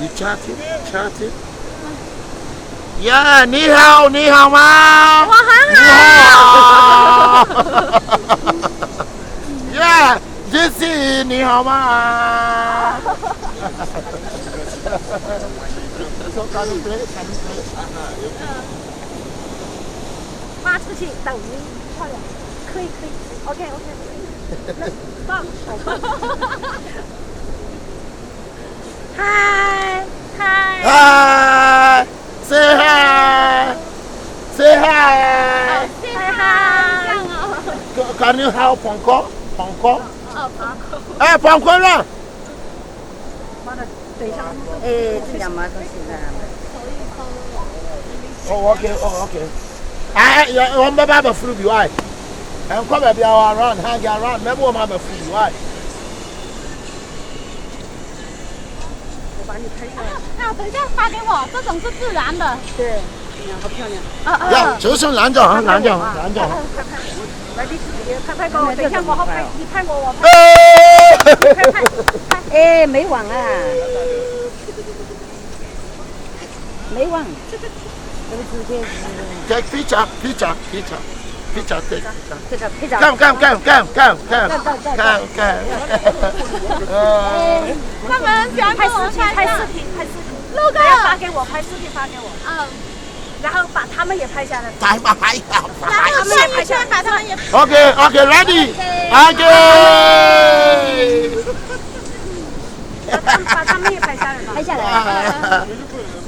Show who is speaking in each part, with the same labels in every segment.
Speaker 1: You chatting? Yeah, 你好吗？
Speaker 2: 我很
Speaker 1: 好。Yeah, Jesse 你好吗？So can you play?
Speaker 2: 发出去抖音漂亮，可以，OK， 棒，好棒。Hi.
Speaker 1: Say hi.
Speaker 2: Say hi.
Speaker 1: Can you help Ponko? 哎，Ponko 呢？
Speaker 3: 这两毛都是的。
Speaker 1: Oh, okay. One baby have a fruit, why? And come baby around, hang around. Maybe one have a fruit, why?
Speaker 2: 那等一下发给我，这种是自然的。
Speaker 3: 对，好漂亮。
Speaker 1: 呀，就是蓝角。
Speaker 3: 来，拍给我，等一下我好拍，你拍我，我拍。哎，没网啊，没网。
Speaker 1: Take picture. Come.
Speaker 2: 他们喜欢跟我拍视频。录个发给我，拍视频发给我。然后把他们也拍下来。
Speaker 1: 拍。
Speaker 2: 然后圈一圈，把他们也。
Speaker 1: Okay, ready. Okay.
Speaker 2: 把他们也拍下来吧。
Speaker 3: 拍下来。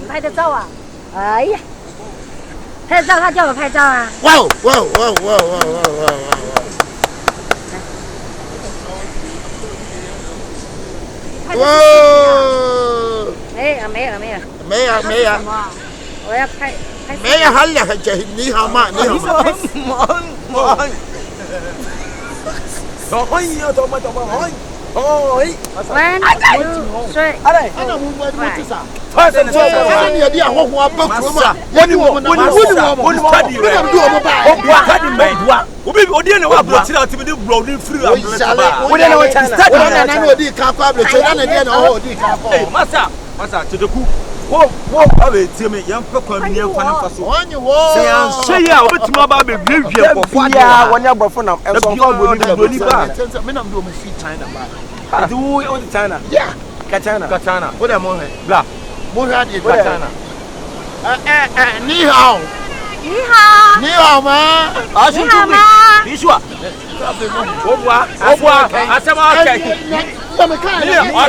Speaker 3: 拍的照啊？哎呀，拍照他叫我拍照啊。
Speaker 1: 哇！没有。
Speaker 3: 我要拍。
Speaker 1: 没有，好厉害！你好吗？你好吗？What
Speaker 4: ave teme yam pekwa bi ne kwa na so. Se yan hye ya obetuma ba be bie ko
Speaker 5: ya wonya bofo na enso ko boni ba.
Speaker 1: Me na do me fit China ba.
Speaker 4: Do o di China.
Speaker 1: Yeah.
Speaker 4: Ka China.
Speaker 1: Wo da mo he.
Speaker 4: Bla.
Speaker 1: Mo ha di ka China. Ni hao.
Speaker 2: 你好
Speaker 1: 吗？
Speaker 2: 你好吗？
Speaker 4: 你说。我不asema okay. 我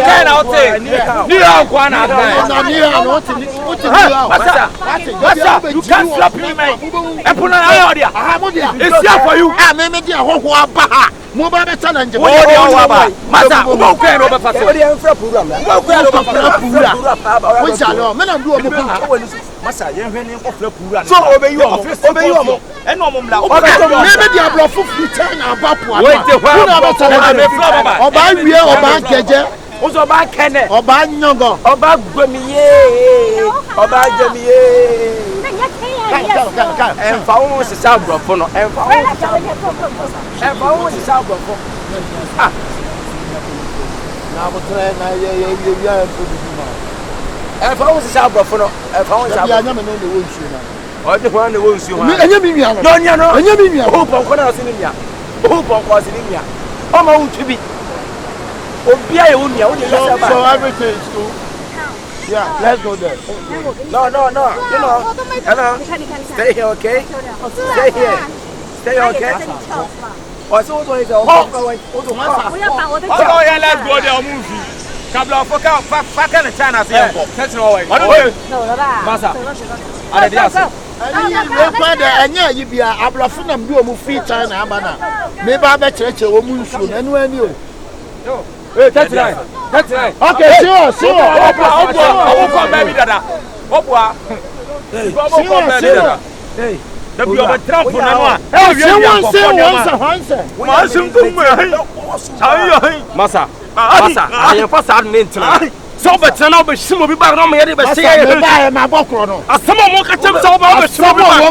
Speaker 4: 看到这，你好关哪个？
Speaker 1: 你好，我听你好。
Speaker 4: Masa, you can't slap me, man. I put an eye on you. It's here for you.
Speaker 1: Me dia ho ba. Mo ba be challenge.
Speaker 4: Oh, dia ba. Masa, wo ko en oba faso.
Speaker 5: O dia enfra program na.
Speaker 4: Wo ko en oba faso.
Speaker 1: We shall know. Me na do omo pa.
Speaker 4: Masa, yen hwe ni ofra pura.
Speaker 5: So obeyi omo.
Speaker 4: En omo mla.
Speaker 1: Me dia blo fufu China abapo.
Speaker 4: Wait,
Speaker 1: who na be challenge. Oba wie oba keje.
Speaker 5: Ozo ba kene.
Speaker 1: Oba nyongo.
Speaker 5: Oba gwemiye. Oba jemiye.
Speaker 1: Kan.
Speaker 5: Emfa wo se sa brofo no. Emfa wo se sa brofo. Ah.
Speaker 1: Na bo tre na ye
Speaker 5: Emfa wo se sa brofo no. Emfa wo se sa.
Speaker 1: Ya nya me no de wo nsuo na.
Speaker 5: O de ho na wo nsuo ha.
Speaker 1: Enya mi nua no.
Speaker 5: No nya no.
Speaker 1: Enya mi nua.
Speaker 5: O pon ko na o se ni nua. O pon ko se ni nua. O ma wo twi bi. Obia ye unia wo de lesa ba.
Speaker 1: So everything is cool. Yeah, let's go there.
Speaker 5: No. Hello. Stay here, okay? Stay here. Stay okay? 我是我做一个，我做啥？
Speaker 2: 不要把我的脚。
Speaker 4: 我要来过的movie。kabla fa kana China se yanko. Tete no way.
Speaker 3: 走了吧？
Speaker 4: Masa.
Speaker 3: 走了。
Speaker 4: Ale dia se.
Speaker 1: We kwa de anya yi bia ablafo na mbi omu free China aba na. Me ba be chereche wo mu nsuo na enu ani o.
Speaker 4: Hey, 39.
Speaker 1: Okay, sure.
Speaker 4: Obo baby dada. Obua. Obo baby dada. Hey. Da bi obo trampo na no a.
Speaker 1: Eh, once.
Speaker 4: Ma sim tum me. Sai yo. Masa. I am for sad mental. So but no be shimo bi ba no me dey be say ya
Speaker 1: ba ma bokro no
Speaker 4: asama mo ka tem so ba be shimo bi ba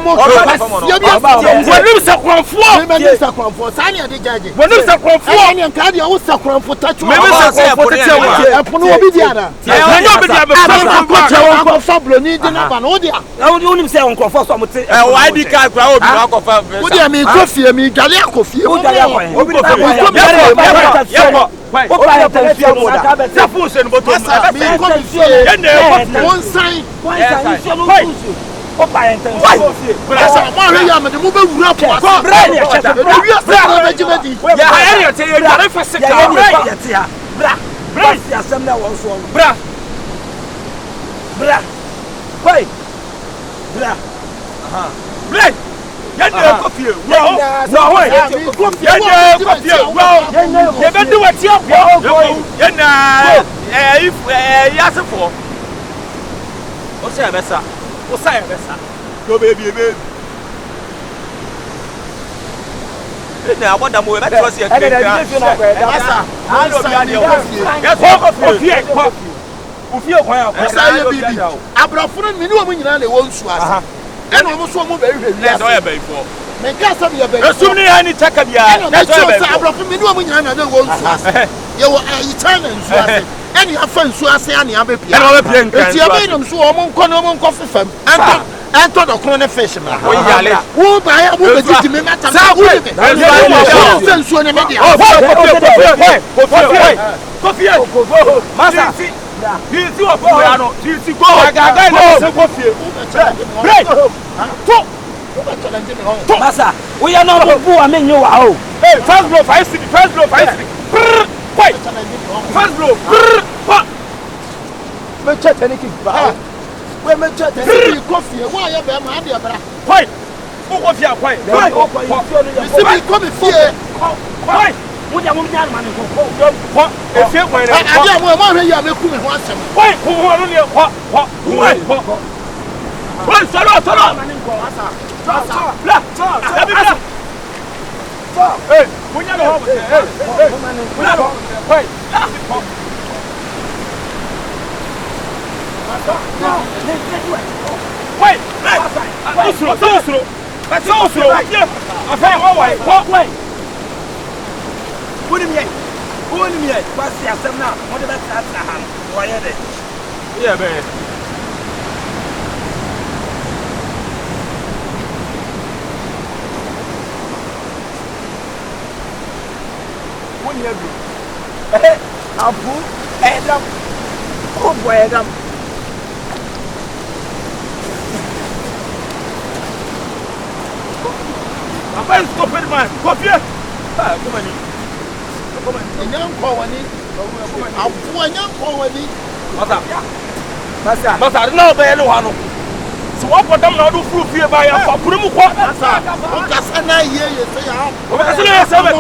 Speaker 4: wonim se kronfo
Speaker 1: me me se kronfo sa ne de jaje
Speaker 4: wonim se kronfo
Speaker 1: ne nka de wo se kronfo tachu
Speaker 4: me se kronfo tete wa
Speaker 1: epono obi dia na
Speaker 4: ya obi dia be
Speaker 1: fa fablo ni de na ba no dia
Speaker 5: wonim se on kronfo so mo te
Speaker 4: wa ID card kra obi na akofa
Speaker 1: wo dia me kofie me gale akofie
Speaker 5: wo dia obi
Speaker 4: o pa ya telefia mo da se fun se no boto
Speaker 1: me kofie
Speaker 4: ye na
Speaker 1: won sign
Speaker 5: o pa ya telefia
Speaker 1: asa mo re ya me de mo be wura po asa
Speaker 5: brain ya chese
Speaker 1: e wi asa na be jimedi
Speaker 4: ya ha ya te ya re fisika
Speaker 5: ya te ha bra ya sam na won so
Speaker 4: bra
Speaker 5: wait bra
Speaker 4: bra ya na kofie wo no we ya na kofie wo ye be do what ya ya na if ya se fo o se besa o sa besa go baby na aboda mo e be to se ya
Speaker 1: asa
Speaker 4: ofie kwan ya
Speaker 1: asa ye bibi abrafunu mi ni o mu nyina na wo nsu asa ena o mo so mo be hwehwe wi
Speaker 4: asa o ye be fo
Speaker 1: me ka sa be be
Speaker 4: esum ni hani chaka bia
Speaker 1: na so sa abrafunu mi ni o mu nyina na wo nsu asa ye wo ayi china nsu asa eni afa nsu asa ani abepia
Speaker 4: ena o be pia nkan
Speaker 1: eti abe nam so o mo nko na o mo nko fefam ento do kono ne fish ma
Speaker 4: o yale
Speaker 1: wo ba ya wo be titi me mata
Speaker 4: sa
Speaker 1: wo
Speaker 4: wo
Speaker 1: nsu ne me dia
Speaker 4: kofie masa ti wa fo ya no ti go gaga na se kofie break to
Speaker 5: masa wo ya no bo bu wa me nyo wa o
Speaker 4: hey first blow 5 city first fight first blow pa
Speaker 1: me chete ne ki ba we me chete ne ki kofie wo ya be ma ade bra
Speaker 4: fight wo kofie akwai
Speaker 1: si mi ko me fie
Speaker 4: fight
Speaker 5: mo dia mo nya ma ne ko
Speaker 4: efie kwan ne
Speaker 1: ade mo ma hwe ya me ku me ho asem
Speaker 4: fight ko ho no ne ko Woi, solo. Bla. Hey, punya lo. Punya lo. Woi. Woi. Sosro. Afai wa wai.
Speaker 5: Woni mi ai. Ba si asem na, mo de ba tra ha. Wo ye de.
Speaker 4: Yeah, be.
Speaker 5: Abu Adam. Oh boy, Adam.
Speaker 4: Apa yang stop it man? Kopi. Come on.
Speaker 1: enyanko wani abu enyanko wani
Speaker 4: Masa na be le wa no. So what podam na do furu fie ba ya fa puru mu ko.
Speaker 1: o ka sana ye se ya
Speaker 4: O ka sana ye se be.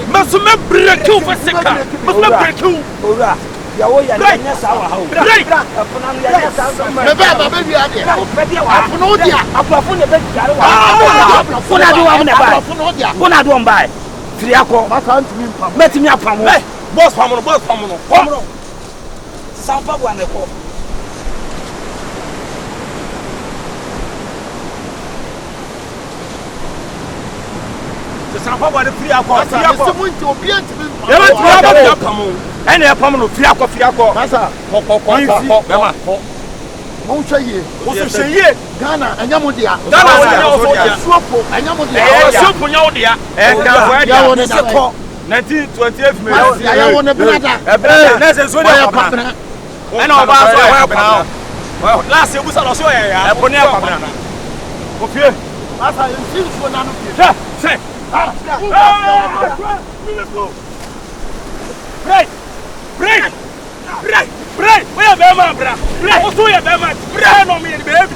Speaker 4: Maso me break you for sika. Maso me break you.
Speaker 5: Ora. Ya wo ya nya sa wa ha o.
Speaker 4: Break.
Speaker 5: Afuna no ya sa so
Speaker 1: me ba wi ade
Speaker 5: o pe dia wa.
Speaker 1: afuno dia
Speaker 5: Afuna ne be jare wa.
Speaker 1: afuno
Speaker 5: do wa me ba.
Speaker 1: afuno dia
Speaker 5: Kuna do mba. Firi akọ.
Speaker 1: ma kan tumi pam
Speaker 5: Metimi apam.
Speaker 4: Boss pam no.
Speaker 5: Komro. Sampa bua ne ko.
Speaker 4: Sampa wa de free akọ.
Speaker 1: se mu nti obi antimi
Speaker 4: Ya ba tuma ba ya pam. Ene ya pam no free akọ.
Speaker 1: masa
Speaker 4: Ko. Be ma.
Speaker 1: mo hwe ye
Speaker 4: O so sheye.
Speaker 1: Ghana enyamu dia
Speaker 4: Ghana dia.
Speaker 1: suopo enyamu dia
Speaker 4: So punya o dia. Ka wa
Speaker 1: ya wo
Speaker 4: dia.
Speaker 1: ne se ko
Speaker 4: 1928 me.
Speaker 1: ya wo ne brada
Speaker 4: Na se so dia pam. Ena o ba so ya pam. Last year busa lo so ya. E po ne pam na. O fie.
Speaker 1: masa yin so na no fie
Speaker 4: Say. Break! We are Bama, bra! Break! What's your Bama? Break! No, me, baby!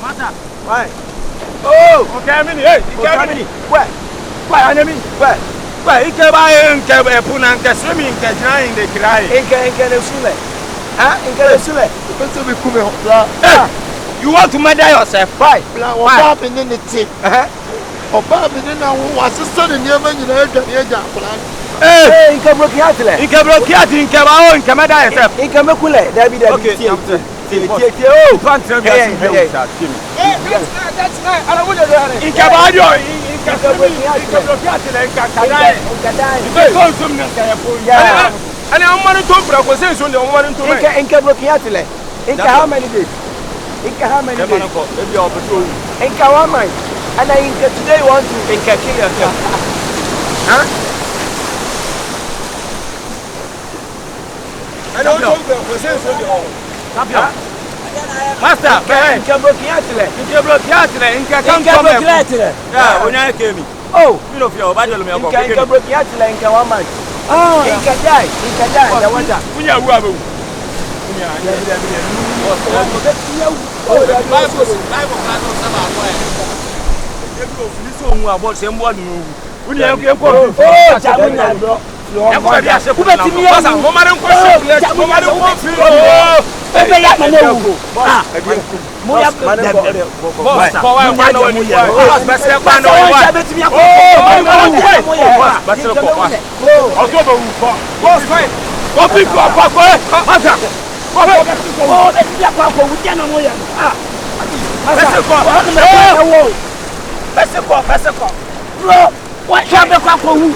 Speaker 4: Mata.
Speaker 5: Why? Oh,
Speaker 4: Okay, mini. Hey,
Speaker 5: Germany. Where? Enemy? Where?
Speaker 4: Ike ba nke puna nke swimming nke jina in the cry.
Speaker 5: Inke ne sule. Inke ne sule.
Speaker 1: Person be come here.
Speaker 4: You want to murder yourself?
Speaker 5: Why?
Speaker 1: What happened in the team? Oba bi na wo asesa ne niam nyina adwane agya akora.
Speaker 5: Inke broki atile.
Speaker 4: Inke broki ati inke ba o inke murder yourself.
Speaker 5: Inke mekule. David.
Speaker 4: Okay.
Speaker 5: Oh,
Speaker 4: That's right. I don't want to do it. Inke ba dio. Inke broki atile inke kadai. Inke go some nka ya po. Yeah. Ani amanu to bra ko say so ne amanu to.
Speaker 5: Inke broki atile. Inke how many days? Inke how many days? Inke 1 month. And I today want to kill yourself. Huh?
Speaker 4: I don't know what say so. Master,
Speaker 5: Inke broki atile.
Speaker 4: Inke broki atile. Inke come yeah, onya kemi.
Speaker 5: Oh,
Speaker 4: you know fear obadelo me akọ.
Speaker 5: Inke broki atile inke 1 month. Oh, Inke die. The wonder.
Speaker 4: Unya wu abu. Unya. Oh, the Bible class of Saba boy. This one about same word no. Unya ko.
Speaker 5: Oh, jamunya bro.
Speaker 4: Everybody has a good number. Mama don't question. Mama don't confuse.
Speaker 5: Ebe ya mane wu. Mo ya
Speaker 4: boss. Boy, why no you? Boss, best why no you? Boss, fine. Go pick up, go. Master.
Speaker 5: Oh, the dia kwa ko wutia na mo ya. Pese ko. Bro, what shabe kwa ko wu.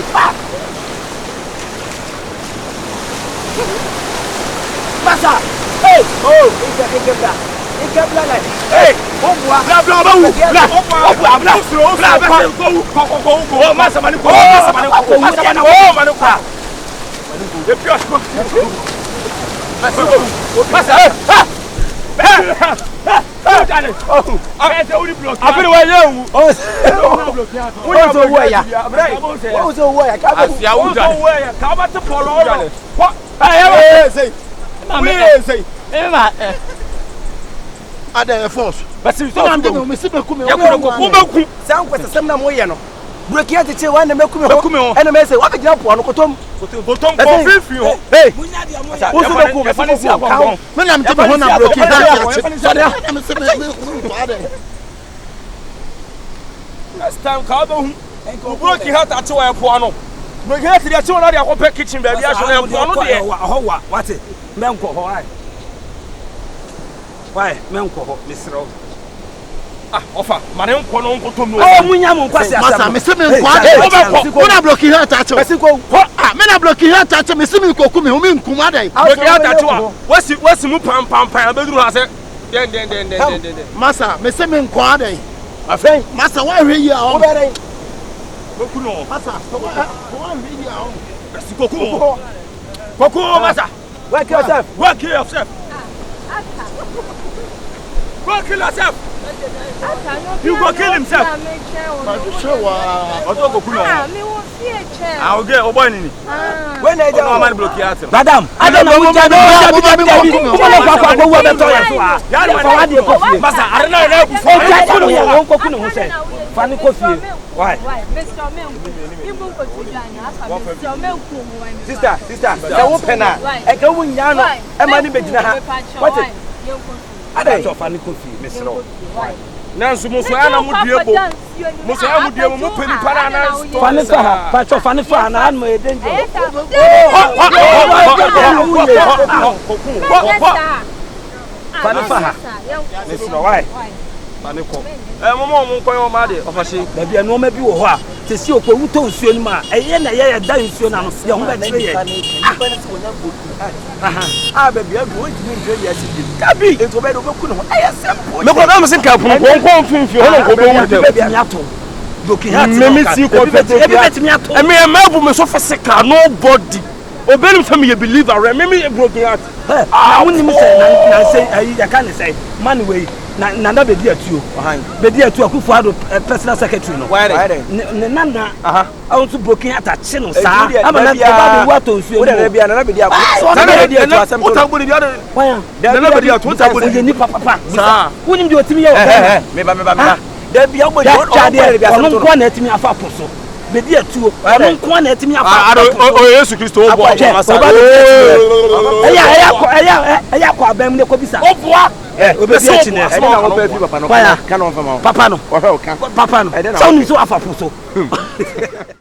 Speaker 5: Masa. Hey, oh, Inke bla like.
Speaker 4: Hey, bla. Oh, masa mani ko. The pure. Masa.
Speaker 1: Ada force.
Speaker 4: But you
Speaker 1: don't know me sibe kume.
Speaker 5: Sound kwese semna moye no. Break ya tete wan na mekume ho. Ena me say wa be gina po no kotom.
Speaker 4: Kotom ko fifi ho.
Speaker 5: Hey.
Speaker 4: Wo so be kume fani si akon.
Speaker 1: Me na mte be ho na broki da.
Speaker 5: Sorry.
Speaker 1: Me sibe
Speaker 4: Last time ka ba hu. Broki hat ate wa po no. Broki hat dey ate wa na dey akopɛ kitchen baby aso na po no dey.
Speaker 5: Ho what? Menko ho ai. Why? Menko ho misro.
Speaker 4: Offer. Mane nko no nko to no.
Speaker 5: Oh, munya mo kwase asam.
Speaker 1: Masa me se me nko wo na bloki here tacho.
Speaker 5: Mesiko.
Speaker 1: Me na bloki here tacho me se me koku me umi nkuma dai.
Speaker 4: Broki hat ate wa. Wasi mu pam abeduru ha se. Den.
Speaker 1: Masa me se me nko dai.
Speaker 5: Afei,
Speaker 1: masa wa hwe yi a o.
Speaker 5: Obere.
Speaker 4: Boku no.
Speaker 1: Masa wa hwe yi a o.
Speaker 4: Mesiko Koko masa.
Speaker 5: Work yourself.
Speaker 4: Work yourself. Go kill yourself. You go kill himself. I'll get a boy. When I don't want to block you,
Speaker 5: Madam, I don't know what
Speaker 4: Nansu muso ana mudiebo. Muso ana mudiebo mu peni para na sto.
Speaker 5: Fani fa, pacho fani fa na an mo edenje. Fani fa.
Speaker 4: Mesro why? Fani ko. Momo mo nko yo ma de ofahye.
Speaker 5: Da bia no ma bi wo ho a, tesi okwo wuto nsuo ni ma. Eye na ye da nsuo na no. Ye ho ba kire ye. Ba bia bi wo ntimi nje ye sidi. Kabi, ento be do be ku no. Eye simple.
Speaker 4: Me ko na mo se ka pun ko mfimfi ho no ko be wu de.
Speaker 5: Bia mi ato. Doki hat.
Speaker 4: Me si ko pete.
Speaker 5: E be mi ato.
Speaker 4: E me ma bu me so fisika nobody. Obenu say me believer, me broken heart.
Speaker 5: Ah, woni mi say na say ayi ya kan say man we na be di atuo be di atuo akufo ado personal secretary no ne nana also broken atache no saa ama na ba be wato nsuo
Speaker 1: na bia na be di akufo
Speaker 5: na be di atuo asem
Speaker 4: to utagbo ni bia
Speaker 5: na be di atuo utagbo ni ni papa saa wonim de otimi ye o
Speaker 1: me ba da bia mo
Speaker 5: de ono nko na etimi afa poso be di atuo ono nko na etimi afa
Speaker 4: o Yesu Kristo o bo
Speaker 5: eya kwa abam ne ko bisa
Speaker 4: o boa
Speaker 5: obedi achi ne
Speaker 1: na wo ba fi papa no ka no fama
Speaker 5: papa no
Speaker 1: o he o ka
Speaker 5: papa no so ni so afa poso